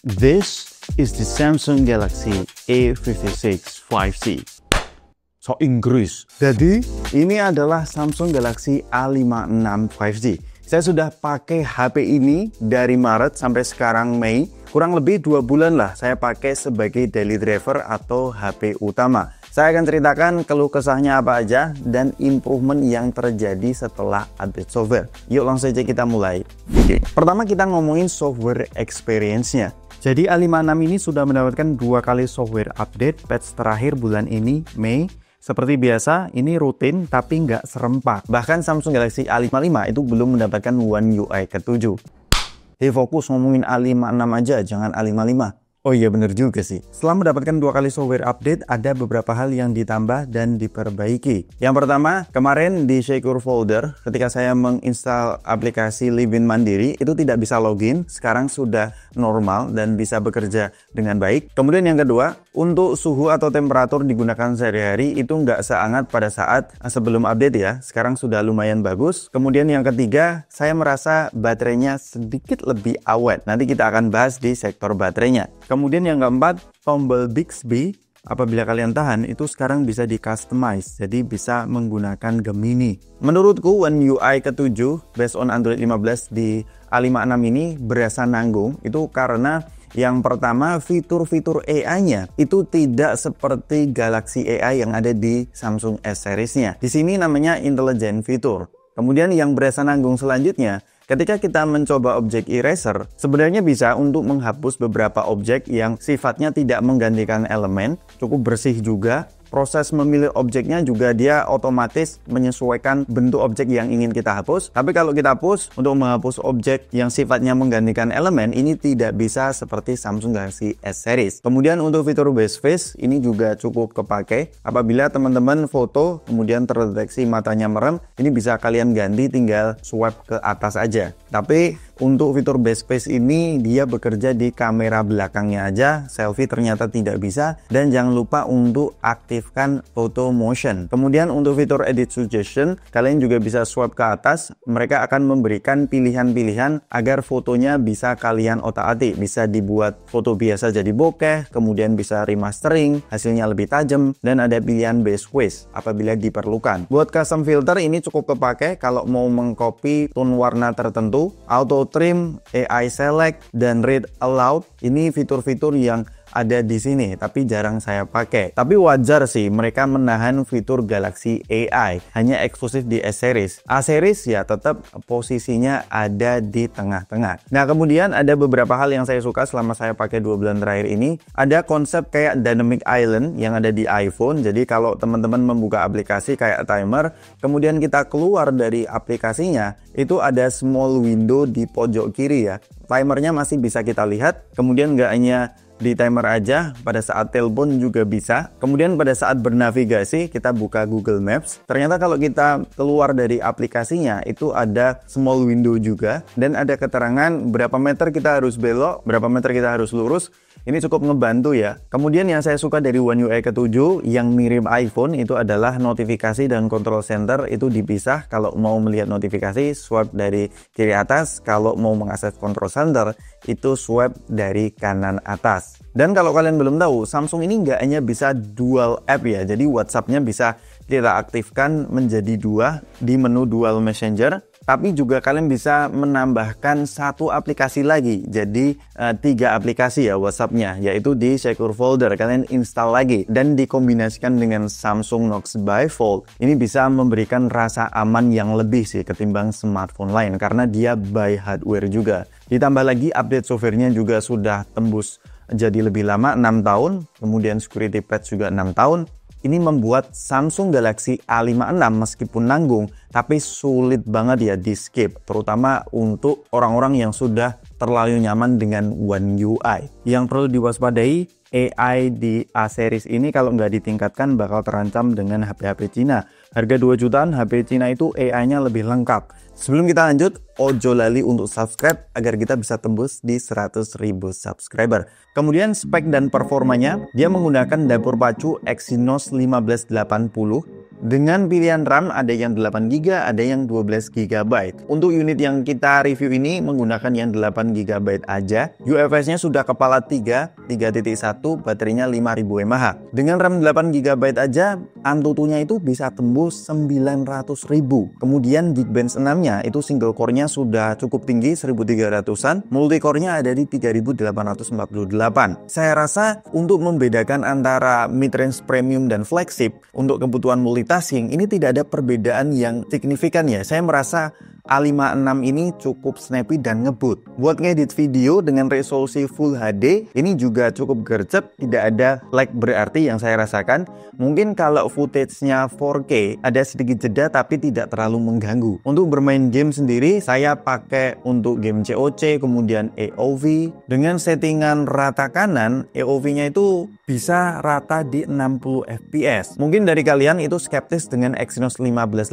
This is the Samsung Galaxy A56 5C. So Inggris. Jadi ini adalah Samsung Galaxy A56 5G. Saya sudah pakai HP ini dari Maret sampai sekarang Mei. Kurang lebih 2 bulan lah saya pakai sebagai daily driver atau HP utama. Saya akan ceritakan keluh kesahnya apa aja dan improvement yang terjadi setelah update software. Yuk langsung saja kita mulai video. Pertama kita ngomongin software experience-nya. Jadi A56 ini sudah mendapatkan 2 kali software update patch terakhir bulan ini, Mei. Seperti biasa, ini rutin tapi nggak serempak. Bahkan Samsung Galaxy A55 itu belum mendapatkan One UI ke-7. Jadi fokus ngomongin A56 aja, jangan A55. Oh iya bener juga sih. Setelah mendapatkan 2 kali software update, ada beberapa hal yang ditambah dan diperbaiki. Yang pertama, kemarin di Secure Folder, ketika saya menginstal aplikasi Livin Mandiri, itu tidak bisa login. Sekarang sudah normal dan bisa bekerja dengan baik. Kemudian yang kedua, untuk suhu atau temperatur digunakan sehari-hari itu nggak sehangat pada saat sebelum update ya. Sekarang sudah lumayan bagus. Kemudian yang ketiga, saya merasa baterainya sedikit lebih awet. Nanti kita akan bahas di sektor baterainya. Kemudian yang keempat, tombol Bixby apabila kalian tahan itu sekarang bisa di customize, jadi bisa menggunakan Gemini. Menurutku One UI ke-7 based on Android 15 di A56 ini berasa nanggung, itu karena yang pertama fitur-fitur AI-nya itu tidak seperti Galaxy AI yang ada di Samsung S series-nya. Di sini namanya Intelligent Feature. Kemudian yang berasa nanggung selanjutnya, ketika kita mencoba objek eraser, sebenarnya bisa untuk menghapus beberapa objek yang sifatnya tidak menggantikan elemen, cukup bersih juga. Proses memilih objeknya juga dia otomatis menyesuaikan bentuk objek yang ingin kita hapus. Tapi kalau kita push untuk menghapus objek yang sifatnya menggantikan elemen, ini tidak bisa seperti Samsung Galaxy S series. Kemudian untuk fitur base face, ini juga cukup kepake. Apabila teman-teman foto kemudian terdeteksi matanya merem, ini bisa kalian ganti tinggal swipe ke atas aja. Tapi untuk fitur base face ini dia bekerja di kamera belakangnya aja, selfie ternyata tidak bisa. Dan jangan lupa untuk aktifkan photo motion. Kemudian untuk fitur edit suggestion, kalian juga bisa swipe ke atas. Mereka akan memberikan pilihan-pilihan agar fotonya bisa kalian otak-atik. Bisa dibuat foto biasa jadi bokeh, kemudian bisa remastering, hasilnya lebih tajam, dan ada pilihan base face apabila diperlukan. Buat custom filter ini cukup kepake kalau mau mengcopy tone warna tertentu, auto trim, AI select, dan read aloud. Ini fitur-fitur yang ada di sini, tapi jarang saya pakai. Tapi wajar sih mereka menahan fitur Galaxy AI, hanya eksklusif di S series. A series ya tetap posisinya ada di tengah-tengah. Nah kemudian ada beberapa hal yang saya suka selama saya pakai 2 bulan terakhir ini. Ada konsep kayak Dynamic Island yang ada di iPhone. Jadi kalau teman-teman membuka aplikasi kayak timer, kemudian kita keluar dari aplikasinya, itu ada small window di pojok kiri ya. Timernya masih bisa kita lihat. Kemudian nggak hanya di timer aja, pada saat telepon juga bisa. Kemudian pada saat bernavigasi kita buka Google Maps, ternyata kalau kita keluar dari aplikasinya itu ada small window juga, dan ada keterangan berapa meter kita harus belok, berapa meter kita harus lurus. Ini cukup ngebantu ya. Kemudian yang saya suka dari One UI ke-7 yang mirip iPhone itu adalah notifikasi dan control center itu dipisah. Kalau mau melihat notifikasi swipe dari kiri atas, kalau mau mengakses control center itu swipe dari kanan atas. Dan kalau kalian belum tahu, Samsung ini nggak hanya bisa dual app ya, jadi WhatsApp-nya bisa kita aktifkan menjadi 2 di menu dual messenger, tapi juga kalian bisa menambahkan 1 aplikasi lagi, jadi 3 aplikasi ya WhatsApp-nya, yaitu di Secure Folder kalian install lagi dan dikombinasikan dengan Samsung Knox Bifold. Ini bisa memberikan rasa aman yang lebih sih ketimbang smartphone lain karena dia by hardware juga. Ditambah lagi update software-nya juga sudah tembus jadi lebih lama, 6 tahun, kemudian security patch juga 6 tahun. Ini membuat Samsung Galaxy A56 meskipun nanggung, tapi sulit banget ya di skip, terutama untuk orang-orang yang sudah terlalu nyaman dengan One UI. Yang perlu diwaspadai, AI di A series ini kalau nggak ditingkatkan bakal terancam dengan HP-HP Cina. Harga 2 jutaan HP Cina itu AI-nya lebih lengkap. Sebelum kita lanjut, ojo lali untuk subscribe agar kita bisa tembus di 100.000 subscriber. Kemudian spek dan performanya, dia menggunakan dapur pacu Exynos 1580 Dengan pilihan RAM ada yang 8GB, ada yang 12GB. Untuk unit yang kita review ini menggunakan yang 8GB aja. UFS-nya sudah kepala 3.1, baterainya 5000 mAh. Dengan RAM 8GB aja, Antutunya itu bisa tembus 900.000. Kemudian Geekbench 6-nya itu single core-nya sudah cukup tinggi 1300-an, multi core-nya ada di 3848. Saya rasa untuk membedakan antara mid-range premium dan flagship untuk kebutuhan multitasking ini tidak ada perbedaan yang signifikan ya. Saya merasa A56 ini cukup snappy dan ngebut. Buat ngedit video dengan resolusi Full HD ini juga cukup gercep, tidak ada lag berarti yang saya rasakan. Mungkin kalau footage-nya 4K ada sedikit jeda tapi tidak terlalu mengganggu. Untuk bermain game sendiri saya pakai untuk game COC, kemudian AOV. Dengan settingan rata kanan, AOV-nya itu bisa rata di 60 fps. Mungkin dari kalian itu skeptis dengan Exynos 1580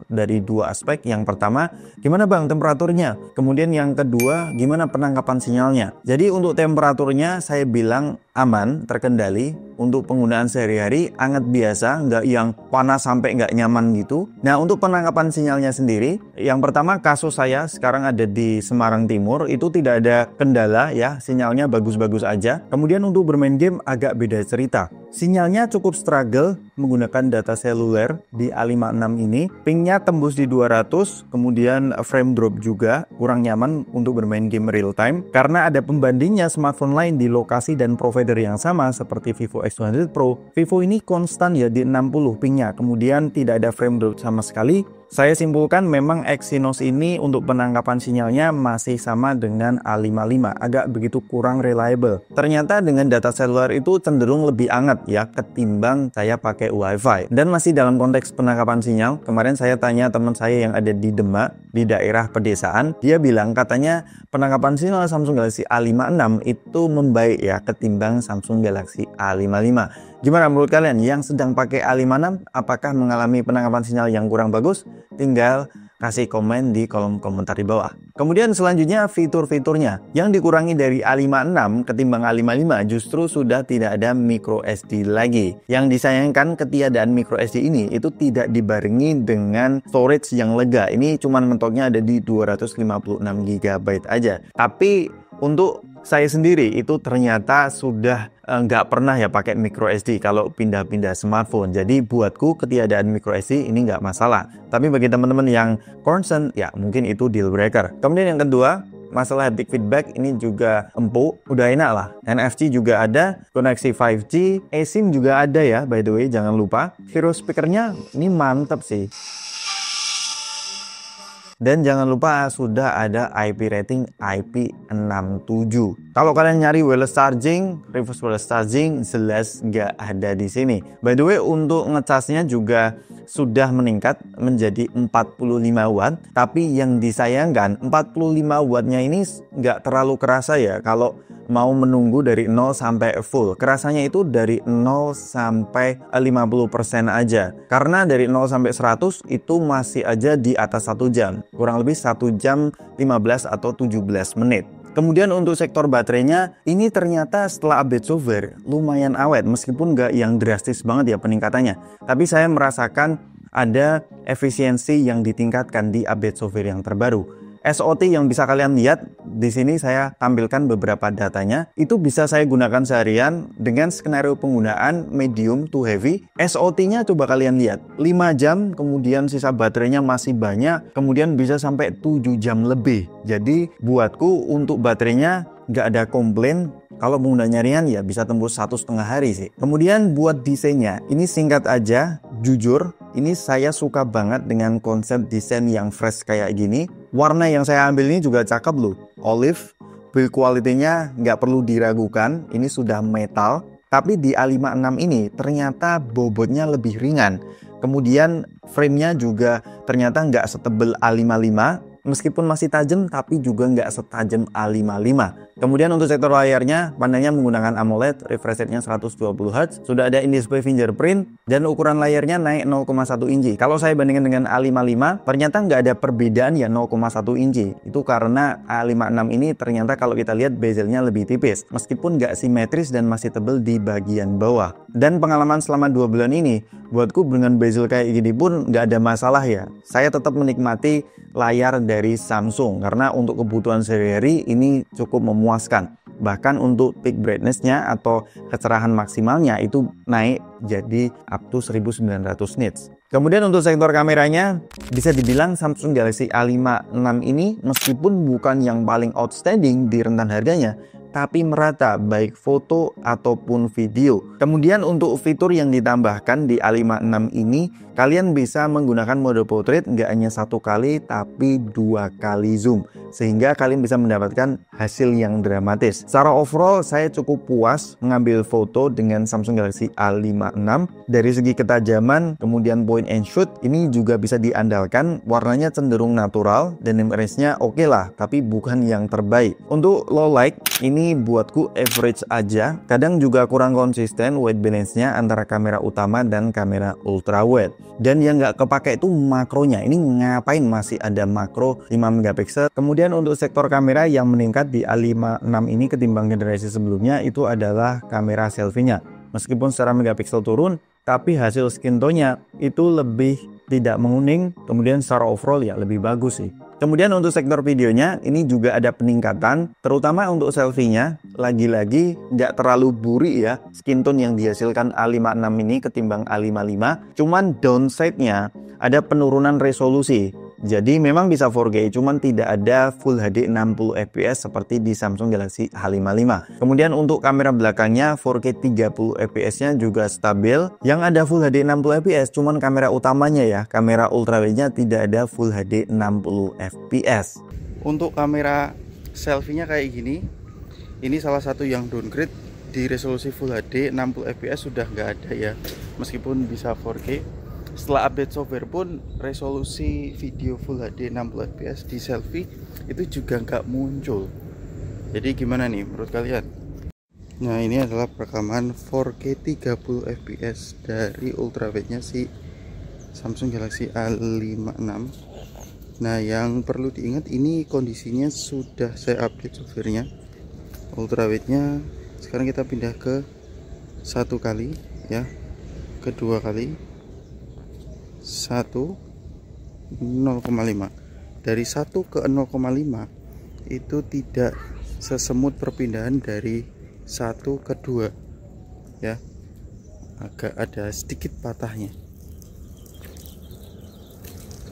dari dua aspek. Yang pertama, gimana bang temperaturnya? Kemudian yang kedua, gimana penangkapan sinyalnya? Jadi untuk temperaturnya saya bilang aman, terkendali. Untuk penggunaan sehari-hari, hangat biasa, nggak yang panas sampai nggak nyaman gitu. Nah untuk penangkapan sinyalnya sendiri, yang pertama kasus saya sekarang ada di Semarang Timur, itu tidak ada kendala ya, sinyalnya bagus-bagus aja. Kemudian untuk bermain game agak beda cerita. Sinyalnya cukup struggle menggunakan data seluler di A56 ini. Pingnya tembus di 200, kemudian frame drop juga, kurang nyaman untuk bermain game real time. Karena ada pembandingnya smartphone lain di lokasi dan provider yang sama seperti Vivo X100 Pro. Vivo ini konstan ya di 60 pingnya, kemudian tidak ada frame drop sama sekali. Saya simpulkan memang Exynos ini untuk penangkapan sinyalnya masih sama dengan A55, agak begitu kurang reliable. Ternyata dengan data seluler itu cenderung lebih hangat ya ketimbang saya pakai WiFi. Dan masih dalam konteks penangkapan sinyal, kemarin saya tanya teman saya yang ada di Demak, di daerah pedesaan, dia bilang katanya penangkapan sinyal Samsung Galaxy A56 itu membaik ya ketimbang Samsung Galaxy A55. Gimana menurut kalian yang sedang pakai A56, apakah mengalami penangkapan sinyal yang kurang bagus? Tinggal kasih komen di kolom komentar di bawah. Kemudian selanjutnya fitur-fiturnya. Yang dikurangi dari A56 ketimbang A55 justru sudah tidak ada micro SD lagi. Yang disayangkan ketiadaan micro SD ini itu tidak dibarengi dengan storage yang lega. Ini cuman mentoknya ada di 256GB aja. Tapi untuk saya sendiri itu ternyata sudah nggak pernah ya pakai micro SD kalau pindah-pindah smartphone. Jadi buatku ketiadaan micro SD ini nggak masalah. Tapi bagi teman-teman yang concern ya mungkin itu deal breaker. Kemudian yang kedua, masalah haptic feedback ini juga empuk, udah enak lah. NFC juga ada, koneksi 5G, eSIM juga ada ya by the way, jangan lupa. Hero speakernya ini mantap sih. Dan jangan lupa sudah ada IP rating IP67. Kalau kalian nyari wireless charging, reverse wireless charging jelas nggak ada di sini. By the way, untuk ngecasnya juga sudah meningkat menjadi 45 watt. Tapi yang disayangkan 45 wattnya ini nggak terlalu kerasa ya kalau mau menunggu dari 0 sampai full. Kerasanya itu dari 0 sampai 50% aja. Karena dari 0 sampai 100 itu masih aja di atas 1 jam. Kurang lebih 1 jam 15 atau 17 menit. Kemudian untuk sektor baterainya, ini ternyata setelah update software lumayan awet meskipun nggak yang drastis banget ya peningkatannya. Tapi saya merasakan ada efisiensi yang ditingkatkan di update software yang terbaru. SOT yang bisa kalian lihat di sini saya tampilkan beberapa datanya. Itu bisa saya gunakan seharian dengan skenario penggunaan medium to heavy. SOT-nya coba kalian lihat 5 jam, kemudian sisa baterainya masih banyak, kemudian bisa sampai 7 jam lebih. Jadi buatku untuk baterainya nggak ada komplain. Kalau penggunanya ringan ya bisa tembus 1,5 hari sih. Kemudian buat desainnya, ini singkat aja, jujur ini saya suka banget dengan konsep desain yang fresh kayak gini. Warna yang saya ambil ini juga cakep loh, olive. Build quality-nya nggak perlu diragukan, ini sudah metal. Tapi di A56 ini ternyata bobotnya lebih ringan. Kemudian frame-nya juga ternyata nggak setebel A55. Meskipun masih tajam, tapi juga nggak setajam A55. Kemudian untuk sektor layarnya, panelnya menggunakan AMOLED, refresh rate-nya 120Hz, sudah ada in-display fingerprint, dan ukuran layarnya naik 0,1 inci. Kalau saya bandingkan dengan A55, ternyata nggak ada perbedaan ya 0,1 inci. Itu karena A56 ini ternyata kalau kita lihat bezelnya lebih tipis, meskipun nggak simetris dan masih tebal di bagian bawah. Dan pengalaman selama 2 bulan ini, Buatku dengan bezel kayak gini pun nggak ada masalah ya. Saya tetap menikmati layar dari Samsung karena untuk kebutuhan sehari-hari ini cukup memuaskan. Bahkan untuk peak brightness-nya atau kecerahan maksimalnya itu naik jadi up to 1900 nits. Kemudian untuk sektor kameranya, bisa dibilang Samsung Galaxy A56 ini meskipun bukan yang paling outstanding di rentan harganya, tapi merata baik foto ataupun video. Kemudian untuk fitur yang ditambahkan di A56 ini, kalian bisa menggunakan mode portrait nggak hanya 1 kali tapi 2 kali zoom, sehingga kalian bisa mendapatkan hasil yang dramatis. Secara overall saya cukup puas mengambil foto dengan Samsung Galaxy A56. Dari segi ketajaman, kemudian point and shoot ini juga bisa diandalkan. Warnanya cenderung natural dan range-nya oke lah, tapi bukan yang terbaik. Untuk low light ini buatku average aja. Kadang juga kurang konsisten white balance-nya antara kamera utama dan kamera ultra wide. Dan yang nggak kepake itu makronya. Ini ngapain masih ada makro 5 megapiksel. Kemudian untuk sektor kamera yang meningkat di A56 ini ketimbang generasi sebelumnya itu adalah kamera selfie-nya. Meskipun secara megapiksel turun, tapi hasil skin tone-nya itu lebih tidak menguning. Kemudian secara overall ya lebih bagus sih. Kemudian untuk sektor videonya ini juga ada peningkatan, terutama untuk selfie-nya. Lagi-lagi nggak terlalu buri ya skin tone yang dihasilkan A56 ini ketimbang A55. Cuman downside-nya ada penurunan resolusi. Jadi memang bisa 4K, cuman tidak ada Full HD 60 fps seperti di Samsung Galaxy A55. Kemudian untuk kamera belakangnya 4K 30 fps-nya juga stabil. Yang ada Full HD 60 fps cuman kamera utamanya ya. Kamera ultrawide-nya tidak ada Full HD 60 fps. Untuk kamera selfie-nya kayak gini. Ini salah satu yang downgrade, di resolusi Full HD 60 fps sudah nggak ada ya. Meskipun bisa 4K. Setelah update software pun resolusi video Full HD 60 fps di selfie itu juga nggak muncul. Jadi gimana nih menurut kalian? Nah ini adalah perekaman 4K 30 fps dari ultrawide-nya si Samsung Galaxy A56. Nah yang perlu diingat ini kondisinya sudah saya update softwarenya. Ultrawide-nya sekarang kita pindah ke 1 kali ya, kedua kali 0,5. Dari 1 ke 0,5 itu tidak sesemut perpindahan dari 1 ke 2 ya, agak ada sedikit patahnya.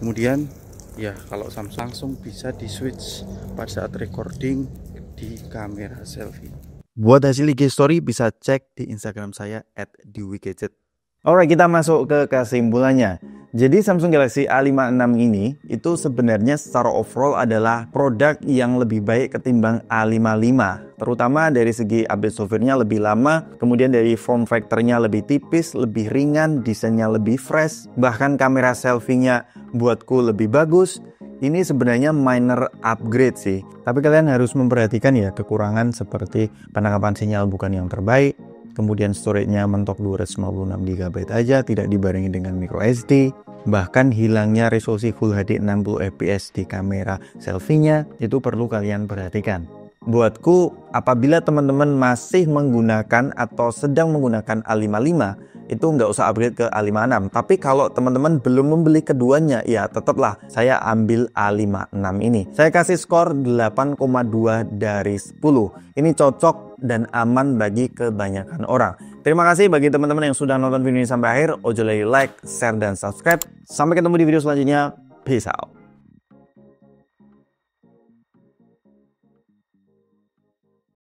Kemudian ya kalau Samsung langsung bisa di switch pada saat recording di kamera selfie. Buat hasil IG story bisa cek di Instagram saya @dewigadget. Alright, kita masuk ke kesimpulannya. Jadi Samsung Galaxy A56 ini itu sebenarnya secara overall adalah produk yang lebih baik ketimbang A55. Terutama dari segi update softwarenya lebih lama, kemudian dari form factor-nya lebih tipis, lebih ringan, desainnya lebih fresh, bahkan kamera selfie-nya buatku lebih bagus. Ini sebenarnya minor upgrade sih. Tapi kalian harus memperhatikan ya kekurangan seperti penangkapan sinyal bukan yang terbaik. Kemudian storage-nya mentok 256 GB aja, tidak dibarengi dengan micro SD. Bahkan hilangnya resolusi Full HD 60 fps di kamera selfie-nya itu perlu kalian perhatikan. Buatku, apabila teman-teman masih menggunakan atau sedang menggunakan A55, itu nggak usah upgrade ke A56. Tapi kalau teman-teman belum membeli keduanya, ya tetaplah saya ambil A56 ini. Saya kasih skor 8,2 dari 10. Ini cocok dan aman bagi kebanyakan orang. Terima kasih bagi teman-teman yang sudah nonton video ini sampai akhir. Ojo lagi like, share, dan subscribe. Sampai ketemu di video selanjutnya. Peace out.